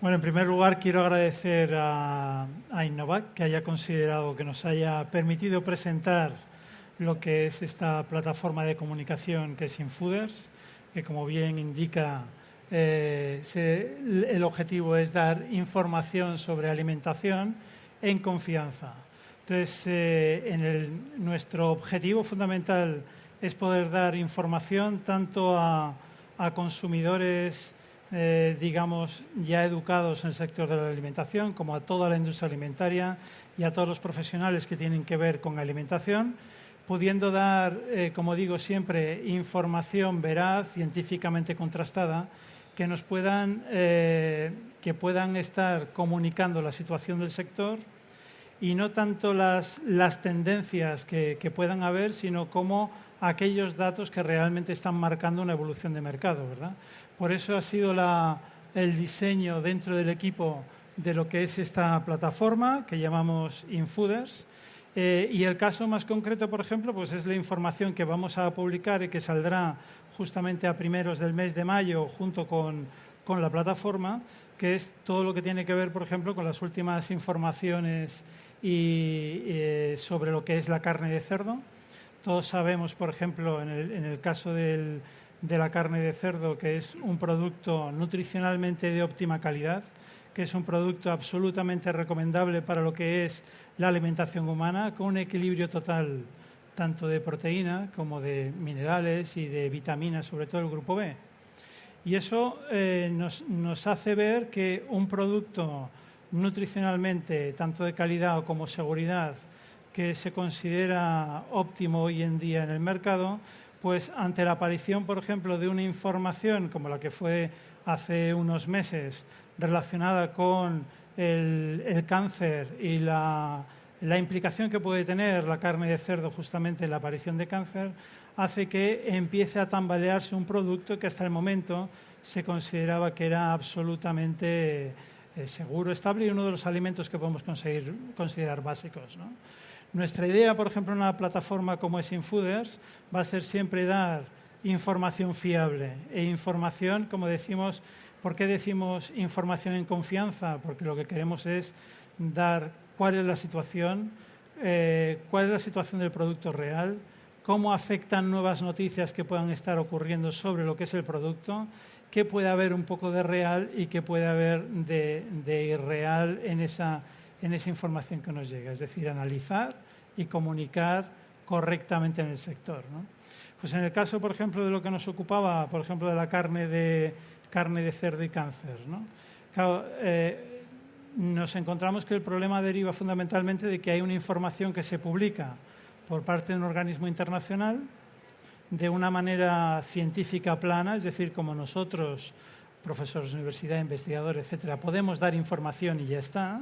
Bueno, en primer lugar quiero agradecer a Innovac que haya considerado, que nos haya permitido presentar lo que es esta plataforma de comunicación que es Infooders, que como bien indica, el objetivo es dar información sobre alimentación en confianza. Entonces, nuestro objetivo fundamental es poder dar información tanto a consumidores digamos, ya educados en el sector de la alimentación, como a toda la industria alimentaria y a todos los profesionales que tienen que ver con alimentación, pudiendo dar, como digo siempre, información veraz, científicamente contrastada, que nos puedan estar comunicando la situación del sector y no tanto las tendencias que puedan haber, sino como aquellos datos que realmente están marcando una evolución de mercado, ¿verdad? Por eso ha sido el diseño dentro del equipo de lo que es esta plataforma que llamamos Infooders. Y el caso más concreto, por ejemplo, pues es la información que vamos a publicar y que saldrá justamente a primeros del mes de mayo junto con la plataforma, que es todo lo que tiene que ver, por ejemplo, con las últimas informaciones sobre lo que es la carne de cerdo. Todos sabemos, por ejemplo, en el caso de la carne de cerdo, que es un producto nutricionalmente de óptima calidad, que es un producto absolutamente recomendable para lo que es la alimentación humana, con un equilibrio total tanto de proteína como de minerales y de vitaminas, sobre todo el grupo B. Y eso nos hace ver que un producto nutricionalmente, tanto de calidad como seguridad, que se considera óptimo hoy en día en el mercado, pues ante la aparición, por ejemplo, de una información como la que fue hace unos meses relacionada con el cáncer y la implicación que puede tener la carne de cerdo justamente en la aparición de cáncer, hace que empiece a tambalearse un producto que hasta el momento se consideraba que era absolutamente seguro, estable y uno de los alimentos que podemos considerar básicos, ¿no? Nuestra idea, por ejemplo, en una plataforma como es Infooders, va a ser siempre dar información fiable e información, como decimos. ¿Por qué decimos información en confianza? Porque lo que queremos es dar cuál es la situación del producto real, cómo afectan nuevas noticias que puedan estar ocurriendo sobre lo que es el producto, qué puede haber un poco de real y qué puede haber de irreal en esa información que nos llega. Es decir, analizar y comunicar correctamente en el sector, ¿no? Pues en el caso, por ejemplo, de lo que nos ocupaba, por ejemplo, de la carne de cerdo y cáncer, ¿no? Claro, nos encontramos que el problema deriva fundamentalmente de que hay una información que se publica por parte de un organismo internacional de una manera científica plana, es decir, como nosotros, profesores de universidad, investigadores, etcétera, podemos dar información y ya está,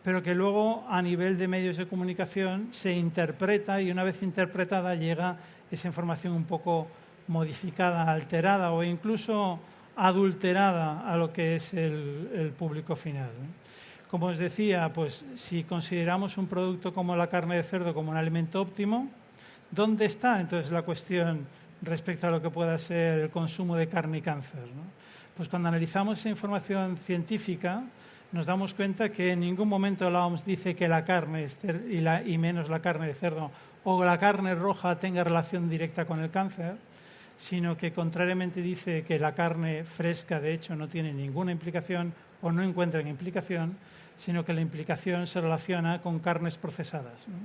pero que luego a nivel de medios de comunicación se interpreta y una vez interpretada llega esa información un poco modificada, alterada o incluso adulterada a lo que es el público final, ¿no? Como os decía, pues si consideramos un producto como la carne de cerdo como un alimento óptimo, ¿dónde está entonces la cuestión respecto a lo que pueda ser el consumo de carne y cáncer, ¿no? Pues cuando analizamos esa información científica nos damos cuenta que en ningún momento la OMS dice que la carne y menos la carne de cerdo o la carne roja tenga relación directa con el cáncer, sino que contrariamente dice que la carne fresca de hecho no tiene ninguna implicación o no encuentra implicación, sino que la implicación se relaciona con carnes procesadas, ¿no?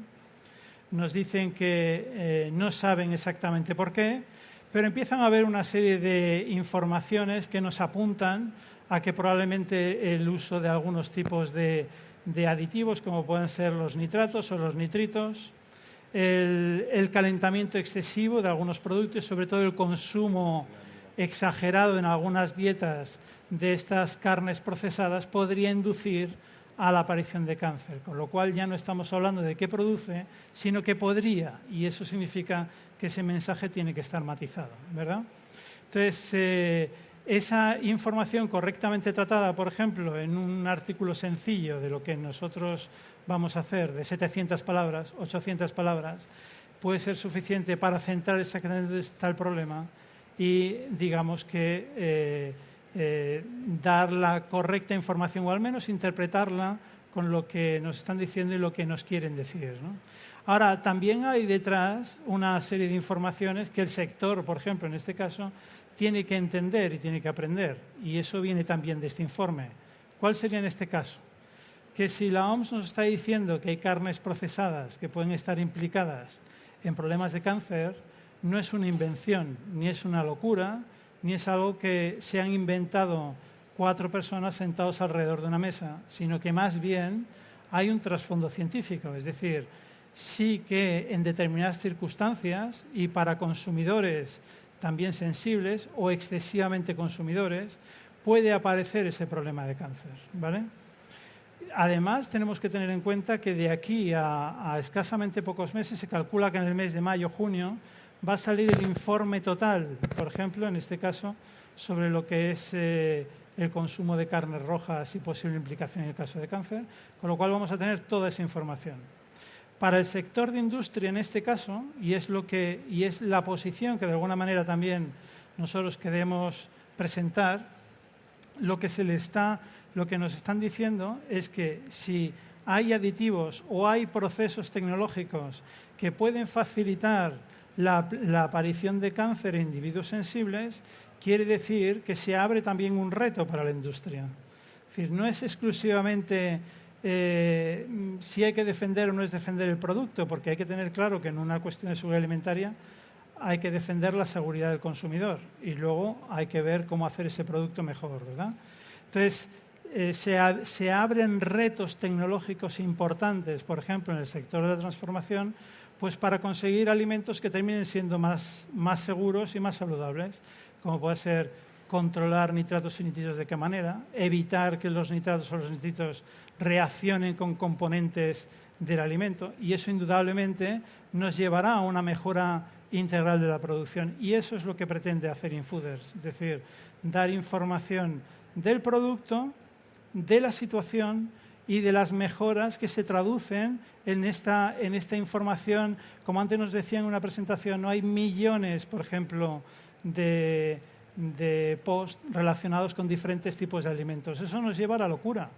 Nos dicen que no saben exactamente por qué, pero empiezan a haber una serie de informaciones que nos apuntan a que probablemente el uso de algunos tipos de aditivos, como pueden ser los nitratos o los nitritos, el calentamiento excesivo de algunos productos, sobre todo el consumo exagerado en algunas dietas de estas carnes procesadas, podría inducir a la aparición de cáncer, con lo cual ya no estamos hablando de qué produce, sino que podría, y eso significa que ese mensaje tiene que estar matizado, ¿verdad? Entonces, esa información correctamente tratada, por ejemplo, en un artículo sencillo de lo que nosotros vamos a hacer, de 700 palabras, 800 palabras, puede ser suficiente para centrar exactamente dónde está el problema y digamos que dar la correcta información o al menos interpretarla con lo que nos están diciendo y lo que nos quieren decir, ¿no? Ahora, también hay detrás una serie de informaciones que el sector, por ejemplo, en este caso, tiene que entender y tiene que aprender. Y eso viene también de este informe. ¿Cuál sería en este caso? Que si la OMS nos está diciendo que hay carnes procesadas que pueden estar implicadas en problemas de cáncer, no es una invención, ni es una locura, ni es algo que se han inventado 4 personas sentados alrededor de una mesa, sino que más bien hay un trasfondo científico. Es decir, sí que en determinadas circunstancias y para consumidores también sensibles o excesivamente consumidores, puede aparecer ese problema de cáncer, ¿vale? Además, tenemos que tener en cuenta que de aquí a escasamente pocos meses, se calcula que en el mes de mayo-junio va a salir el informe total, por ejemplo, en este caso, sobre lo que es el consumo de carnes rojas y posible implicación en el caso de cáncer, con lo cual vamos a tener toda esa información. Para el sector de industria, en este caso, y es la posición que de alguna manera también nosotros queremos presentar, lo que nos están diciendo es que si hay aditivos o hay procesos tecnológicos que pueden facilitar la aparición de cáncer en individuos sensibles, quiere decir que se abre también un reto para la industria. Es decir, no es exclusivamente si hay que defender o no es defender el producto, porque hay que tener claro que en una cuestión de seguridad alimentaria hay que defender la seguridad del consumidor y luego hay que ver cómo hacer ese producto mejor, ¿verdad? Entonces, se abren retos tecnológicos importantes, por ejemplo, en el sector de la transformación, pues para conseguir alimentos que terminen siendo más seguros y más saludables, como puede ser controlar nitratos y nitritos de qué manera, evitar que los nitratos o los nitritos reaccionen con componentes del alimento, y eso indudablemente nos llevará a una mejora integral de la producción, y eso es lo que pretende hacer Infooders, es decir, dar información del producto, de la situación y de las mejoras que se traducen en esta información. Como antes nos decía en una presentación, no hay millones, por ejemplo, de posts relacionados con diferentes tipos de alimentos. Eso nos lleva a la locura,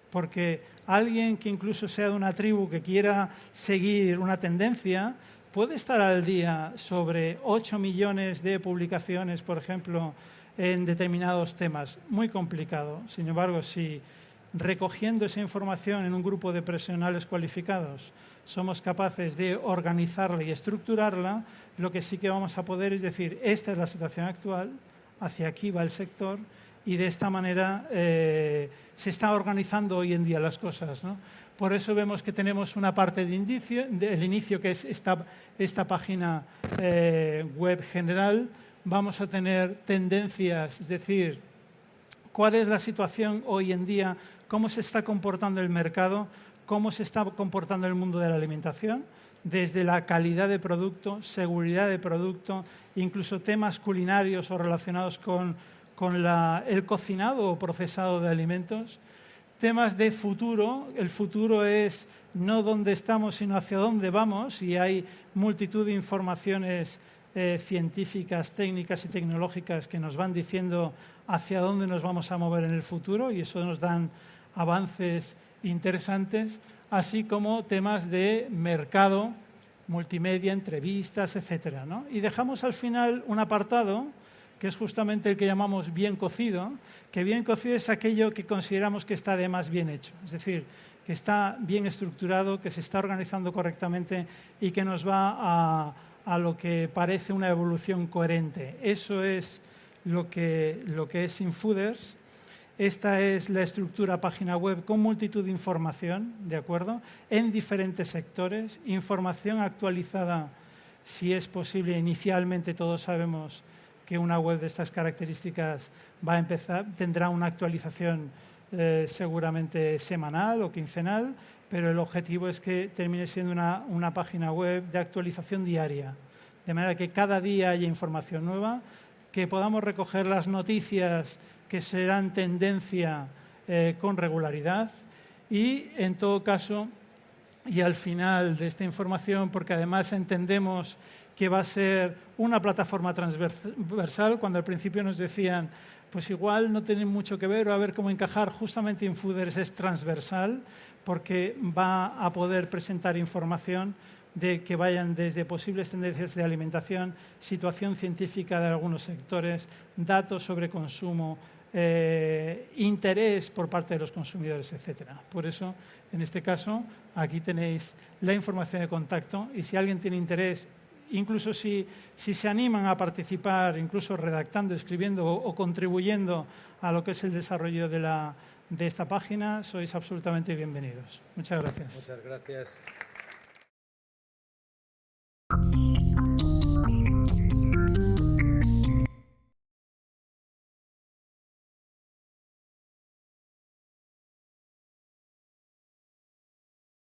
porque alguien que incluso sea de una tribu que quiera seguir una tendencia puede estar al día sobre 8 millones de publicaciones, por ejemplo, en determinados temas. Muy complicado. Sin embargo, si recogiendo esa información en un grupo de profesionales cualificados somos capaces de organizarla y estructurarla, lo que sí que vamos a poder es decir, esta es la situación actual, hacia aquí va el sector y de esta manera se está organizando hoy en día las cosas, ¿no? Por eso vemos que tenemos una parte del inicio, que es esta página web general. Vamos a tener tendencias, es decir, cuál es la situación hoy en día, cómo se está comportando el mercado, cómo se está comportando el mundo de la alimentación, desde la calidad de producto, seguridad de producto, incluso temas culinarios o relacionados con el cocinado o procesado de alimentos. Temas de futuro, el futuro es no dónde estamos, sino hacia dónde vamos, y hay multitud de informaciones científicas, técnicas y tecnológicas que nos van diciendo hacia dónde nos vamos a mover en el futuro, y eso nos dan avances interesantes, así como temas de mercado, multimedia, entrevistas, etcétera, ¿no? Y dejamos al final un apartado que es justamente el que llamamos bien cocido, que bien cocido es aquello que consideramos que está además bien hecho, es decir, que está bien estructurado, que se está organizando correctamente y que nos va a lo que parece una evolución coherente. Eso es lo que es Infooders. Esta es la estructura página web con multitud de información, ¿de acuerdo? En diferentes sectores, información actualizada si es posible. Inicialmente todos sabemos que una web de estas características tendrá una actualización seguramente semanal o quincenal, pero el objetivo es que termine siendo una página web de actualización diaria, de manera que cada día haya información nueva, que podamos recoger las noticias que serán tendencia con regularidad y, en todo caso, y al final de esta información, porque además entendemos que va a ser una plataforma transversal, cuando al principio nos decían, pues igual no tienen mucho que ver o a ver cómo encajar. Justamente Infooders es transversal porque va a poder presentar información de que vayan desde posibles tendencias de alimentación, situación científica de algunos sectores, datos sobre consumo, interés por parte de los consumidores, etcétera. Por eso, en este caso, aquí tenéis la información de contacto y si alguien tiene interés, incluso si se animan a participar, incluso redactando, escribiendo o contribuyendo a lo que es el desarrollo de esta página, sois absolutamente bienvenidos. Muchas gracias. Muchas gracias.